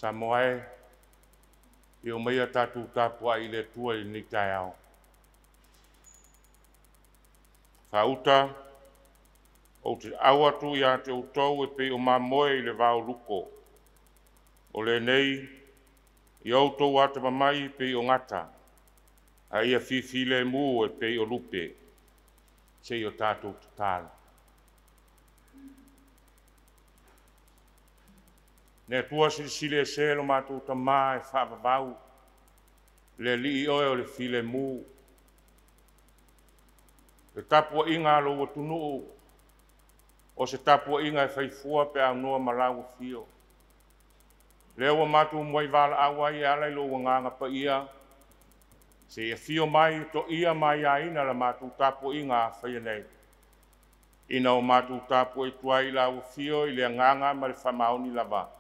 Samoe, i o mea tātou tāpua i le tua i ni tai au. Whauta, o te awatu i a te utau e pe o mamoe i le vau luko. O le nei, i autou ata mamai pe o ngata, a ia fifi le mu e pe o lupe, se i o tātou tatala. Ne tua sile e se lo mātou ta mā e whaavavau, le li i oe o le file mū. Le tapua inga lo o tunu o se tapua inga e whaifua pe au noa malau fio. Le o mātou mwai wala awa i ala i lo nganga pa ia, se e fio mai to ia mai a ina la mātou tapua inga whaia nei. Ina o mātou tapua i tuai la o fio i le nganga ma le whamaoni lava.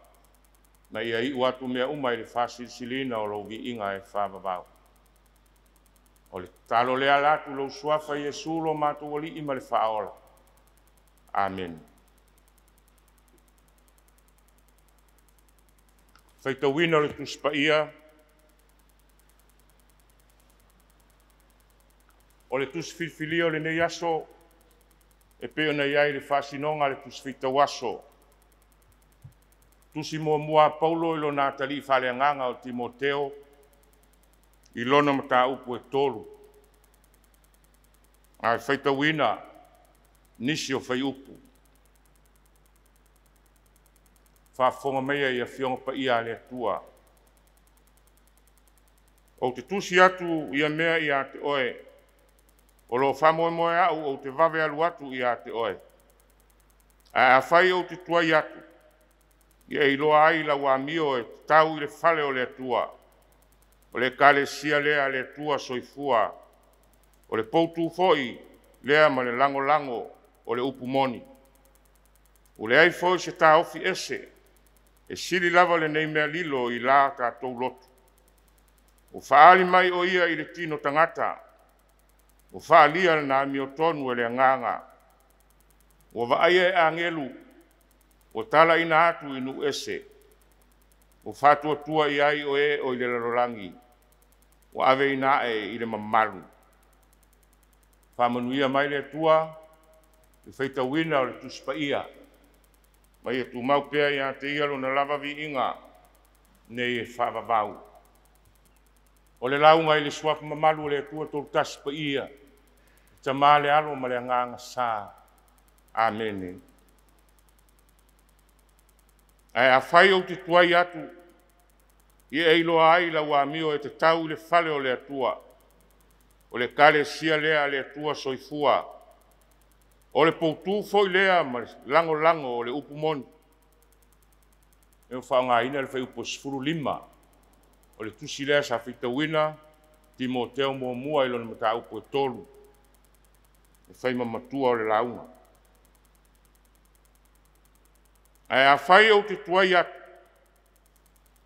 Na ia i watu mea umai le whasilsilina o logi inga e whaavavau. O le talo lea latu lo suafa Iesu lo mātou wali ima le whaola. Amen. Whaitawina le tuspa ia. O le tusfilfilia o le nei aso. E peo na iai le whasinonga le tusfitawaso. Tusi mua Paulo i lona tali whaleanganga o Timoteo i lona mata upu e tolu. Ai whaitawina nisi o whai upu. Whafonga mea i a whionga pa ia le atua. O te tusi atu i a mea i a te oe. O lo whamoe moe au o te vave alu atu i a te oe. A whai o te tuai atu. Ia i loa ai la wamio e tau i le fale o le atua. O le kale sia lea le atua soifua. O le poutu foi lea ma le lango lango o le upumoni. O le ai foi se ta ofi ese. E sili lava le nei mea lilo i la tātou lotu. O whaali mai o ia i le tino tangata. O whaalia na amio tonu e le nganga. O vaaia e angelu. O tala ina atu inu ese. O fatua tua i ai o e o i le larolangi. O ave ina e i le mamalu. Whamanuia mai le tua. I whaita wina o le tuspa ia. Mai e tu maupea i a te ialo na lava vi inga. Nei e whaavavau. O le launga i le suafu mamalu le tua tol taspa ia. Ta male alo ma le nganga sa. Amen. Ai a whai o te tuai atu, i eiloa ai la wamio e te tau le fale o le atua, o le kare sia lea le atua soifua, o le poutu foi lea ma lango lango o le upumoni. E o whaonga ina le whai upo sifuru lima, o le tusi lea sa whitawina, Timoteo mua ilo na mata upo e tolu, e whai mamatua o le launga. Ai a whai o te tuai atu.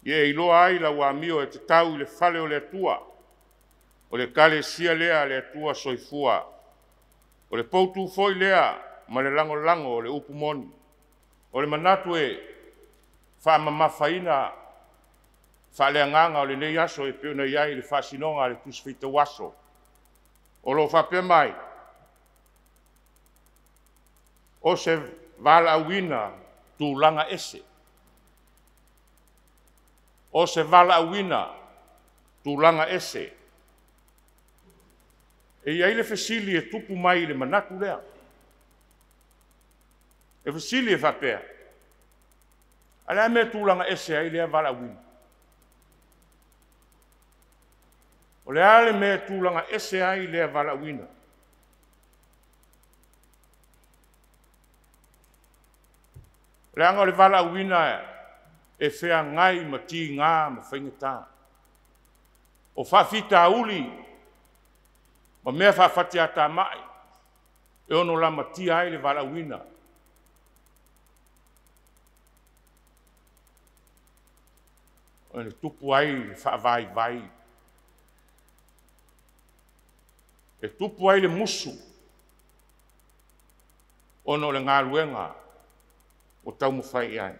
I e iloa ai la wamio e te tau i le fale o le atua. O le kale sia lea le atua soifua. O le poutu foi lea ma le lango lango o le upumoni. O le manatu e wha mamafaina wha le anganga o le nei aso e peo na iai le whasinonga le tusfita waso. O lo whapea mai. O se vala awina tu langa ese. O se vala awina tu langa ese. E iai le fesili e tupu mai le manatu lea. E fesili e whapea. Alea me tu langa ese ai lea vala awina. O le ale me tu langa ese ai lea vala awina. Le anga le vala awina e. e whea ngai ma ti ngā ma whaingata. O whawhita uli, ma mea whawhati ata mai, e ono lama ti ai le wala wina. O le tupu ai le whaavai vai. E tupu ai le musu, ono le ngā luenga, o tau mu whai ai.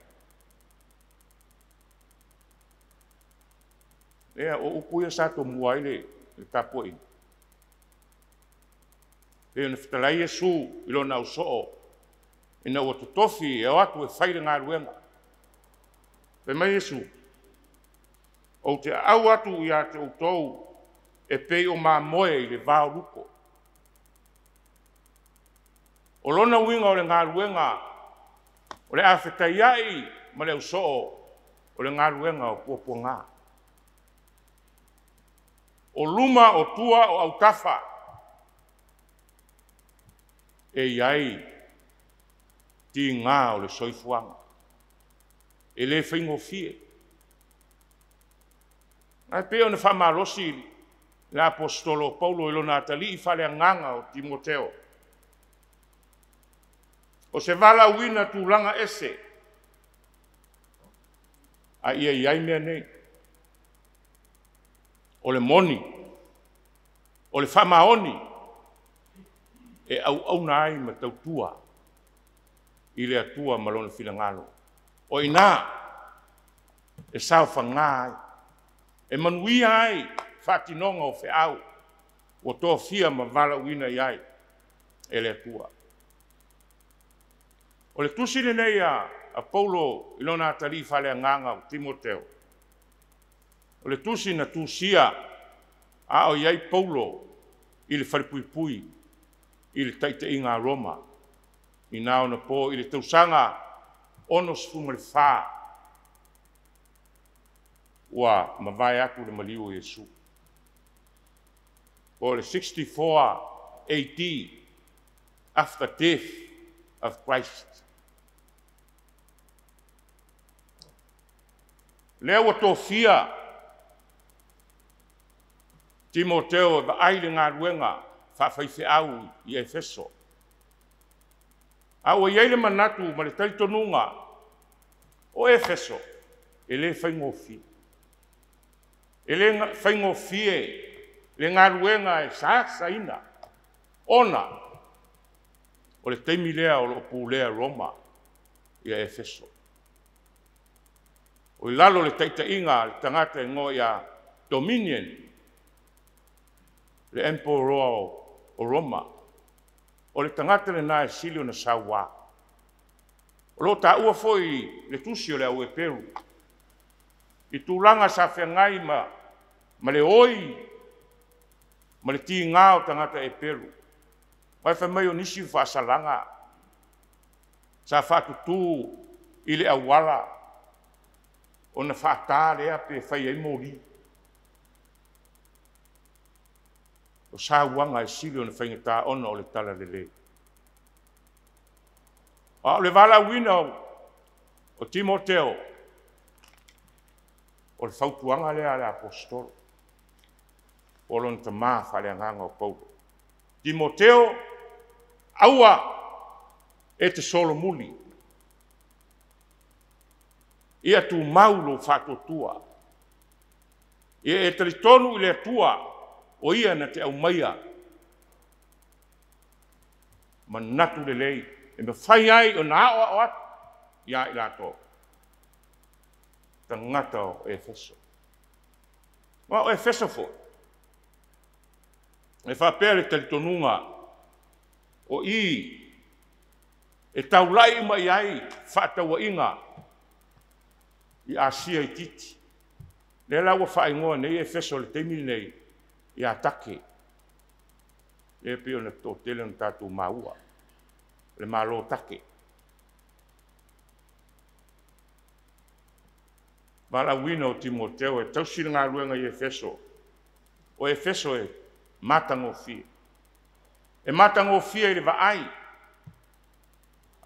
Ea o ukuia sato mua ile le tapoi. Ea ne whitalai Yesu ilo na usoo. Ina ua tutofi e o atu e whaile ngā ruenga. Pe mai Yesu. O te au atu i a te utou e pei o mā moe i le vāo luko. O lona winga o le ngā ruenga o le awhetai ai ma le usoo o le ngā ruenga o puapua ngā. O luma o tua o autafa e iai ti ngā o le soifuanga e le whaingo fie ai peo ne whamalosi le apostolo Paulo ilona atali i whale nganga o Timoteo o se vala wina tūlanga ese a ia iai mea nei o le moni, o le whamaoni, e au nai ma tautua, i le atua malona whilangalo. O ina, e sao whangai, e manuia ai, whatinonga o whiau, o tō fia ma vala uina iai, e le atua. O le tusine nei a Paulo ilona atali whale nganga o Timoteo, o le tusi na tusia a o iai Paulo i le wharipuipui i le taiteinga Roma i nao na po i le tausanga ono sfumare wha ua mawai aku le maliu Yesu. O le 64 AD after death of Christ. Lea ua tōwhia Timoteo va aile ngā ruenga whawhaife au i Efeso. Au i aile manatu ma le talitonunga o Efeso e le whaingofi. E le whaingofie le ngā ruenga e saina ona o le teimi lea o lo pūlea Roma i Efeso. O i lalo le taitainga le tangata e ngō ia Dominion le Emperor o Roma, o le tangata le nā e silio na sawa. O lo ta ua foi le tusio le au e Peru. I tūlanga sa whengai ma le oi, ma le ti ngā o tangata e Peru. Mai whamai o nisi whaasalanga. Sa whatutu i le awala. O na whaatā lea pe whai ai mori. O sa wanga e silio na whaingata ona o le tala lele. O le vala wina o Timoteo, o le whautuanga lea le apostolo, o lon ta maa whale anganga o Paulo. Timoteo, aua e te solo muli. Ia tu maulo whatotua. Ia e taritonu i le atua, o ia na te au maia. Manatu le lei, e me whai ai o na awa o atu, ia i lato. Ta ngata o Efeso. Ma o Efeso fo. E whapea le talitonunga o i e taulai mai ai whatawa inga i Asia i titi. Le lawa whaingoa nei Efeso le teimili nei i atake. Le pio na tō tele na tātou maua. Le malo take. Mala wina o Timoteo e tausira ngā ruenga i Efeso. O Efeso e matango fie. E matango fie i le vaai.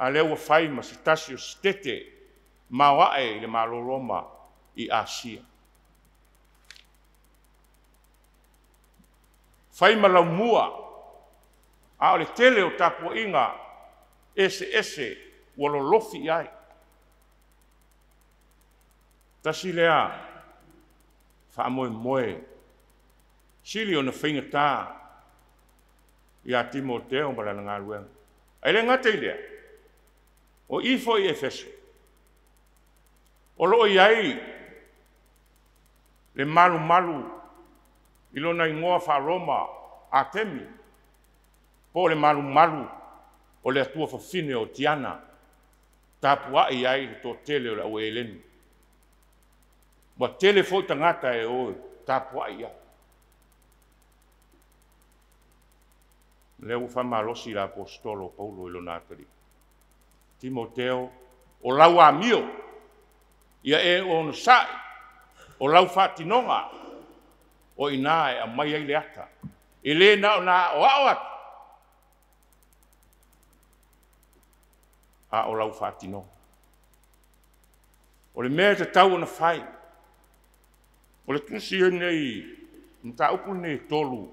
A leo wa whai ma si tasi o stete Mawa'e i le maloroma i Asia. Fai malaumua, a o le tele o tapuaʻiga ese ua lolofi ai. Tasi lea fa'amoemoe sili ona faigatā ia Timoteo ma le alagaluega. Ai le gata i lea, o i fo'i Efeso. O lo'o i ai le malumalu i lona igoa fa'aloma Atemi, po le malumalu o le atua fafine o Tiana, tapua'i ai le totele o le aua eleni. Ua tele fo'i tagata e oe tapua'i ai. Le ua faamalosi le apostolo Paulo i lona atali. Timoteo, o lau amio, ia e ona sa'i, o lau fa'atinoga, o inā e amai ai le ata. I lē na o a'o atu. A o lau fa'atinoga. O le mea tatau ona fai. O le tusi nei, mataupu nei tolu,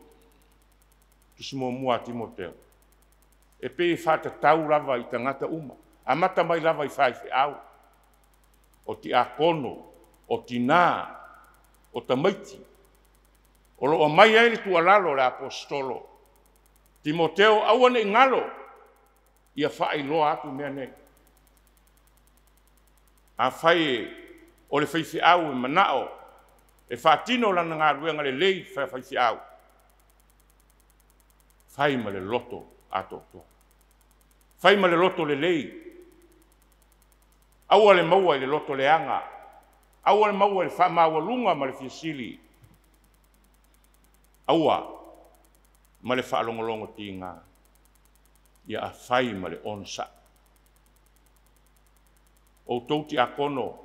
tusi muamua a Timoteo. E pe fa'atatau lava i tagata uma. Amata mai lava i fa'aife'au. O ti akono, o tinā, o tamaiti. O lo'o mai ai le tualalo le apostolo. Timoteo aua ne'i galo ia fa'ailoa atu mea nei. Afai o le faife'au e mana'o e fa'atino lana galuega lelei faife'au. Fai ma le loto ato'atoa. Fai ma le loto lelei. Aua le maua i le loto leanga. Aua le maua i le fa'amaualuga ma le fiasili. Aua ma le fa'alogologo tiga. Ia afai ma le onsa. Outou ti akono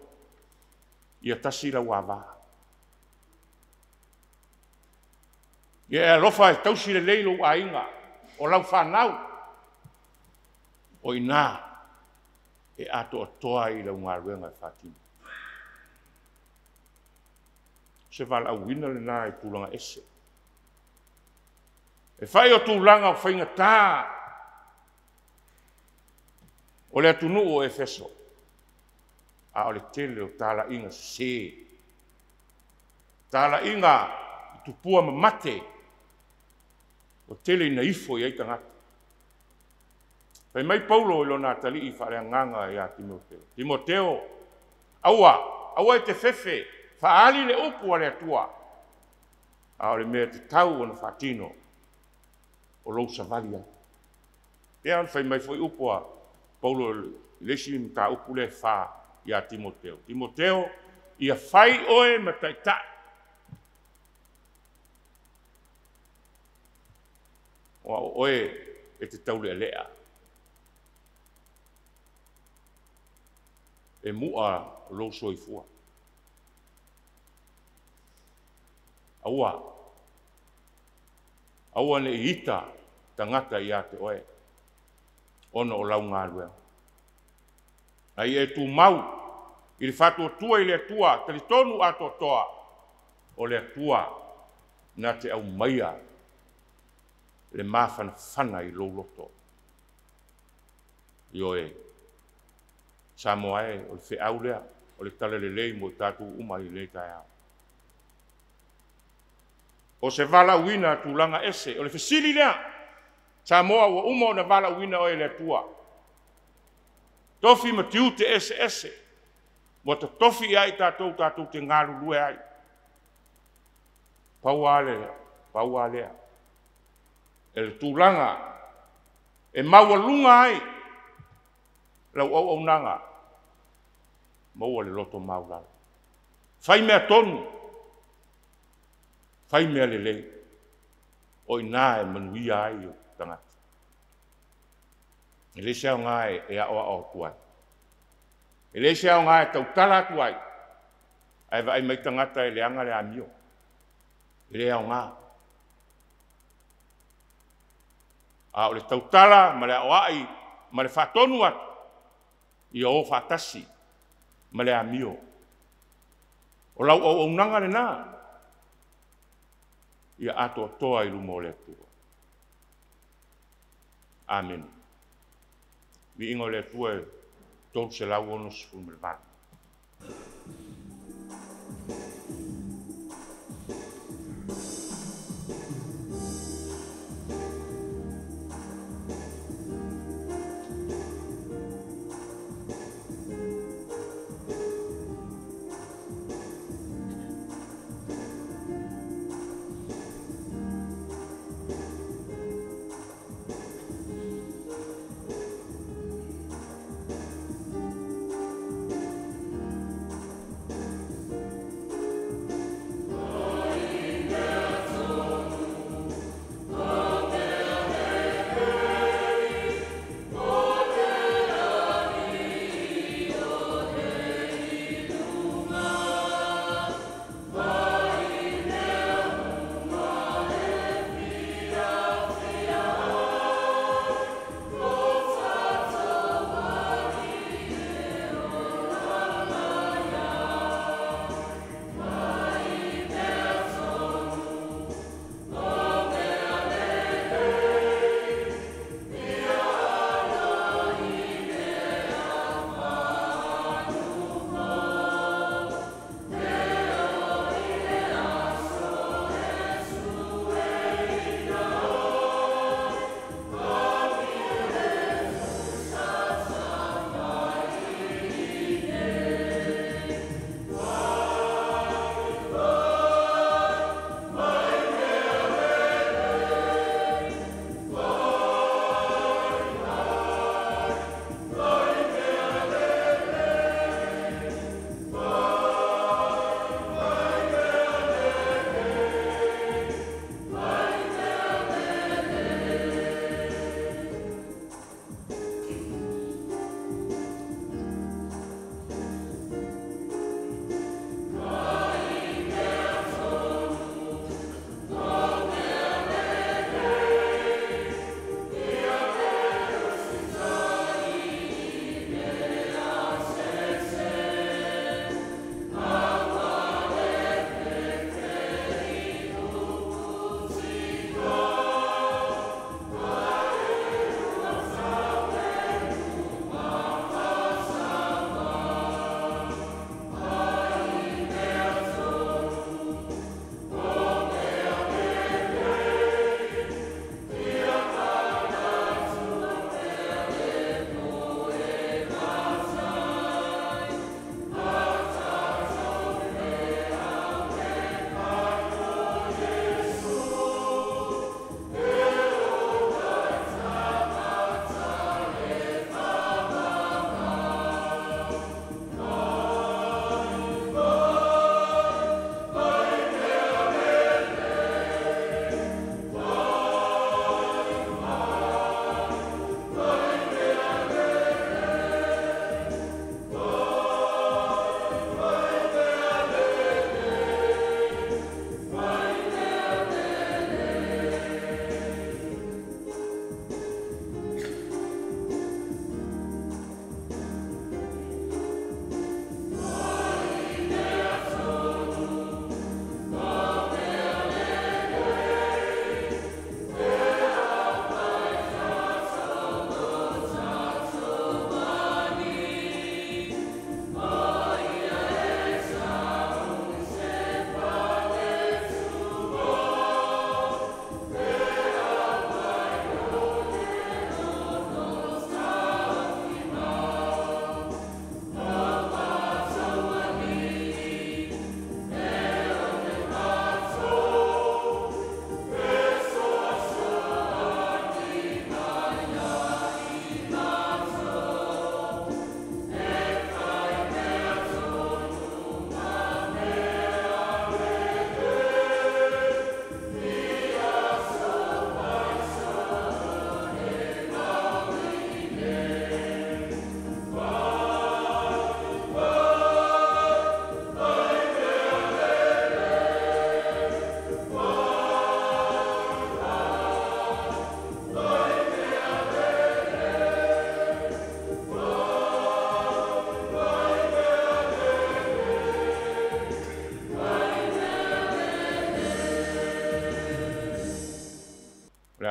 ia tasi lau avā. Ia e alofa e tausi lelei lou aiga o lau fanau. O inā e ato'atoa i lau galuega e fa'atino. Se vala'auina lenā i tulaga ese. E fai o tulaga o faigatā o le atunu'u o Efeso. A o le tele o tāla'iga sesē. Tāla'iga i tupua mamate. O tele ina ifo i ai tagata. Pai mai Paulo i lona atali'i fa'aleagaga ia Timoteo. Timoteo, aua e te fefe, fa'ali le upu a le atua. A o le mea te tau ona fa'atino o lou savali ai. Ia ona fai mai foi upu a Paulo lesi mta upu le fa ia Timoteo. Timoteo ia fai oe ma taita'i. O oe e te tau lea. E mua lou soifua. Aua ne ita tangata ia te oe. Ono o lau galuega. Ai e tu mau i le fa'atuatua i le atua talitonu atoatoa o le atua na te au maia le mafanafana i lou loto. I oe sa moa e o le fe'au lea o le tala lelei mo i tatou uma i le taeao. O se valauina tulaga ese o le fesili lea sa moa ua uma ona valauina o le atua. Tofi ma tiu te ese. Mo ta tofi ai tatou te galulue ai. Paua lea. E le tulaga e maualuga ai lau auaunaga maua le loto maulala. Fai mea tonu. Fai mea lelei. O inā e manuia ai o tagata. E le seao ngā e a'o tuai. E le seao ngā e tautala tuai. Ai vai mai tangata e leanga le amio. E le ao ngā. A o le tautala, ma le a'o ai, ma le whatonu atu. I o whatasi. ma le amio. O lau au nanga le nā, ia ato toa i lumo le tua. Amen. Mi ingo le tua e tau se lau ono sifun me le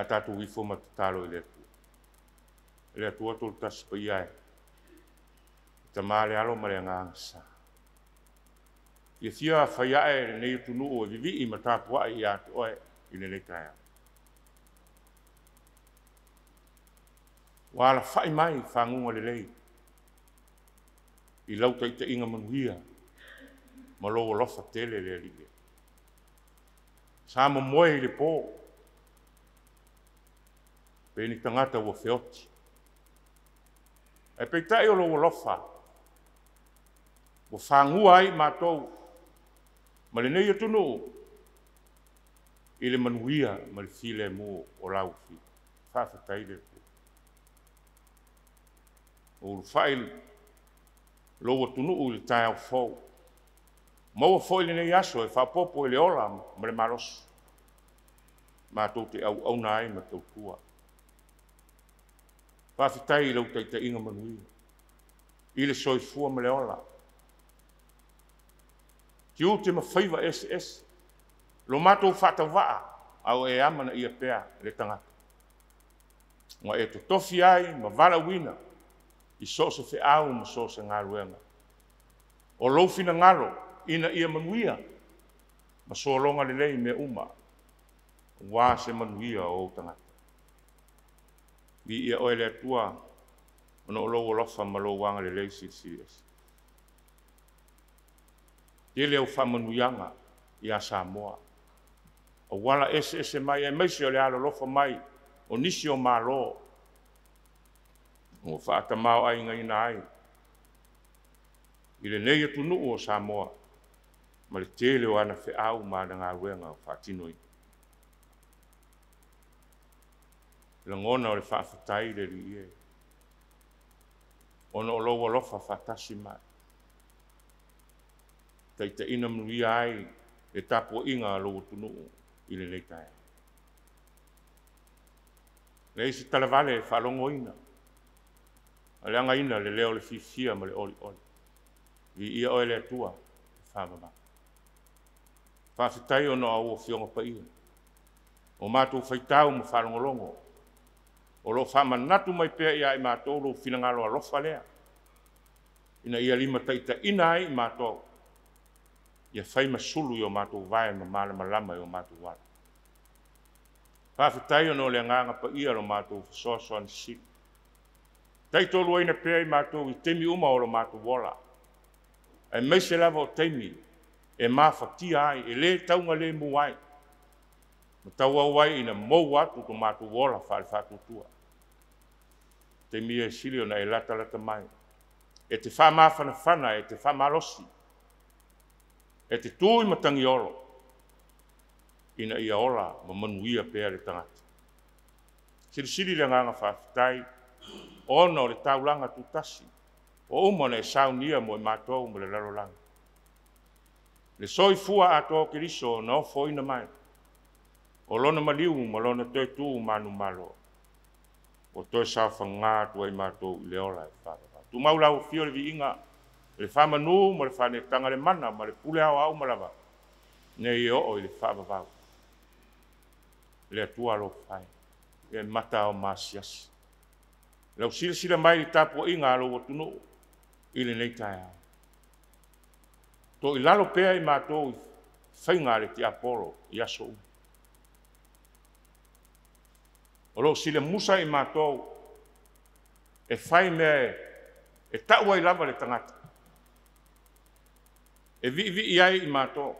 ia tātou ifo matatalo i le atua tolu tasi pa ia e. Ta male alo male ngangsa. Ia fia whaia e nei tunu o vivi i matapua i atu oe i le leikaya. Wala whai mai whangunga le lei. I lauta i te inga manuia. Ma loa lofa tele le lige. Sa mo moe i le pō. Pe ni tangata ua whioti. E pe tai o loa lofa. Ua whangua ai mātou. Ma le nei atunu. I le manuia ma le file mo o lau fi. Whawhatai le pō. O le whail. Loa tunu u le tai au fau. Maua foi le nei aso e whapopo i le ola ma le marosu. Mātou te au nai ma tau tua. Whawhitai i lauta i te inga manuia. I le soifua ma le ola. Ki u te mawhaiva SS. Lo mātou whatawaa au e amana ia pēa le tangata. Nga e to tofi ai ma wala wina. I sosa fe au ma sosa ngā ruenga. O loufina ngalo. Ina ia manuia. Ma soalonga le lei me uma. Wā se manuia o tangata. Vi ia oe le atua. Ono o loa lofa ma lo wanga le lei CCS. Te leo wha manuianga i a Samoa. O wala SS mai e meisi o le alo lofa mai. O nisi o malo. O whaata mau ai ngai na ai. I le nei atu nuu o Samoa. Ma le tele o ana whi au ma na ngā ruenga o whātinoi. Le ngona o le whaafetai le li e. Ono o loa lofa whaatasi mai. Kei te ina muia ai e tapo inga loa tunu i le leitai. Le isi talavale e whalongo ina. A le anga ina le leo le fifia ma le oli oli. Vi ia oe le atua e whamama. Whawhitai ono au o whionga pa ia. O mātou whaitau mo whalongolongo. O lo whamanatu mai pēr ia i mātou lo whinangalo a lofa lea. Ina ia lima taita ina ai i mātou. Ia whaima sulu i o mātou vai ma male malama i o mātou wala. Whawhitai ono le nganga pa ia lo mātou whasoasoan si. Taitolu aina pēr i mātou i temi uma o lo mātou wala. E meise lava o teimi. E mawhatia ai, e le taunga le muai. Ma taua wai ina mou atu to mātu wola whare whatutua. Te mia e sili ona e lata mai. E te whamawhana whana, e te whamalosi. E te tui matangi olo. Ina ia ola, ma manuia pēr le tangata. Siri le nganga whawhitai, ona o le taulanga tutasi. O umona e saunia mo e mātou mo le lalolanga. Le soifua ato kiriso na ofo ina mai. O lona maliu ma lona toi tu manu malo. O toi saufa ngā tua i mātou i le ola e whāra. Tu maulau fio le vi inga. Le whamanu ma le whane tanga le mana ma le pule au au malawa. Ne i o i le whaavavau. Le atua lo whai. E mata o masiasi. Le au sila mai i tapu inga alo o tunu. I le neitai au. To i lalo pēa i mātou i whaingare ti Apollo i aso u. O lo sile musa i mātou e whai mea e taua i lava le tangata. E vi i ai i mātou.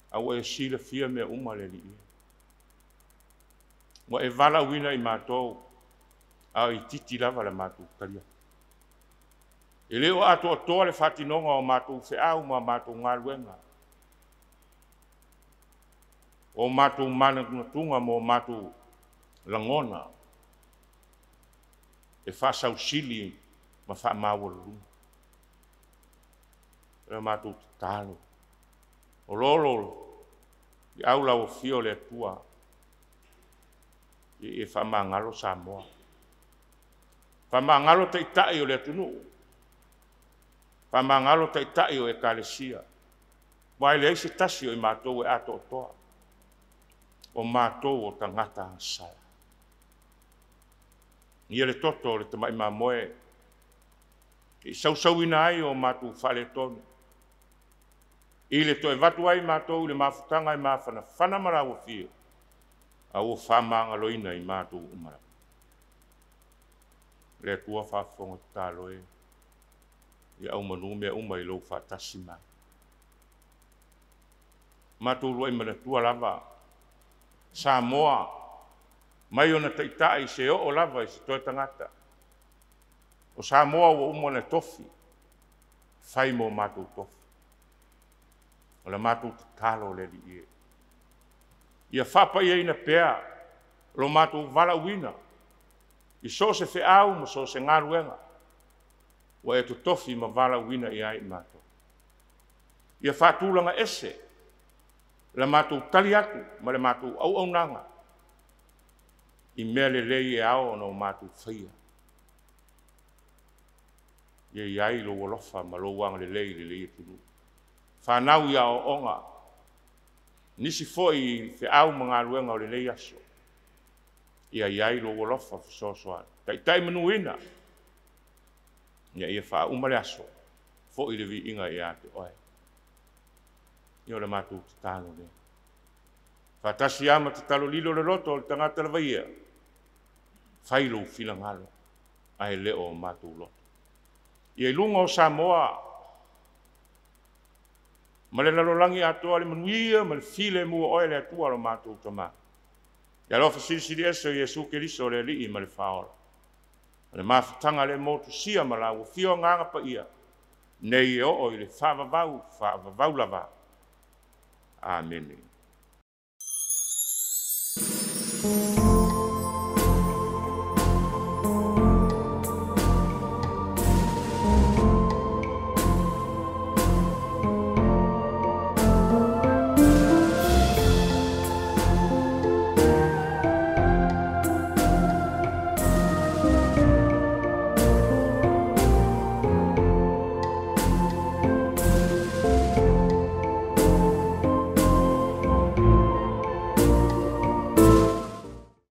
Au e sile fia mea uma le li ia. Wa e vala wina i mātou au i titi lava le mātou karia. E leo ato o toa le whatinonga o mātou whiau ma mātou ngā luenga. O mātou manatunga mo mātou langona. E whasau sili ma wha mawalu. E mātou talo. O lolo i aula o fio le atua. E wha mangalo Samoa. Wha mangalo te itai o le atunu. Pamangalo tai tai o e kalesia. Wai le se tasi o i mātou e ato o toa. o mātou o tangata sala. Ia le toto le tamai mamoe, i sausauina ai o mātou whale tonu. I le toe watu ai mātou le mafutanga i mawhana whanamara o fio, a o whamanga loina i mātou umara. Le tua whafonga tāloe, i au manu mea uma i lau whatasi mai. Mātou lua i mana tua lava, Samoa, mai ona taitai se o lava i se toi tangata. O Samoa o umona tofi, whai mo mātou tofi. O la mātou te talo le li ie. Ia whapa ia ina pēa, lo mātou wala uina. I so se wheau mo so se ngaruenga. Wa e tu tofi ma wala uina i ai mātou. Ia whātūlanga ese, la mātou tali atu, ma le mātou au nanga. I mea le lei e ao no mātou whaia. Ia iai lo wolofa ma lo wanga le lei e tunu. Whanau ia o onga. Nisi foi wheau mga ruenga o le lei aso. Ia iai lo wolofa fisosoan. Tai manuina. Ia wha umale aso. Fo i le vi inga ia te oe. Ia le mātou te tāno le. Whatasi ama te talo lilo le roto o le tangata le vaia. Whailo filangalo. Ai leo o mātou loto. Ia ilunga o Samoa. Ma le lalolangi atoa le manuia, ma le file mua oe le atua lo mātou tama. Ia lofa sirisiri ese o Iesu Keriso le lii ma le whaola. Ma le mawhatanga le motu sia ma la ua fio nganga pa ia. Nei o i le whaavavau lava. Amen.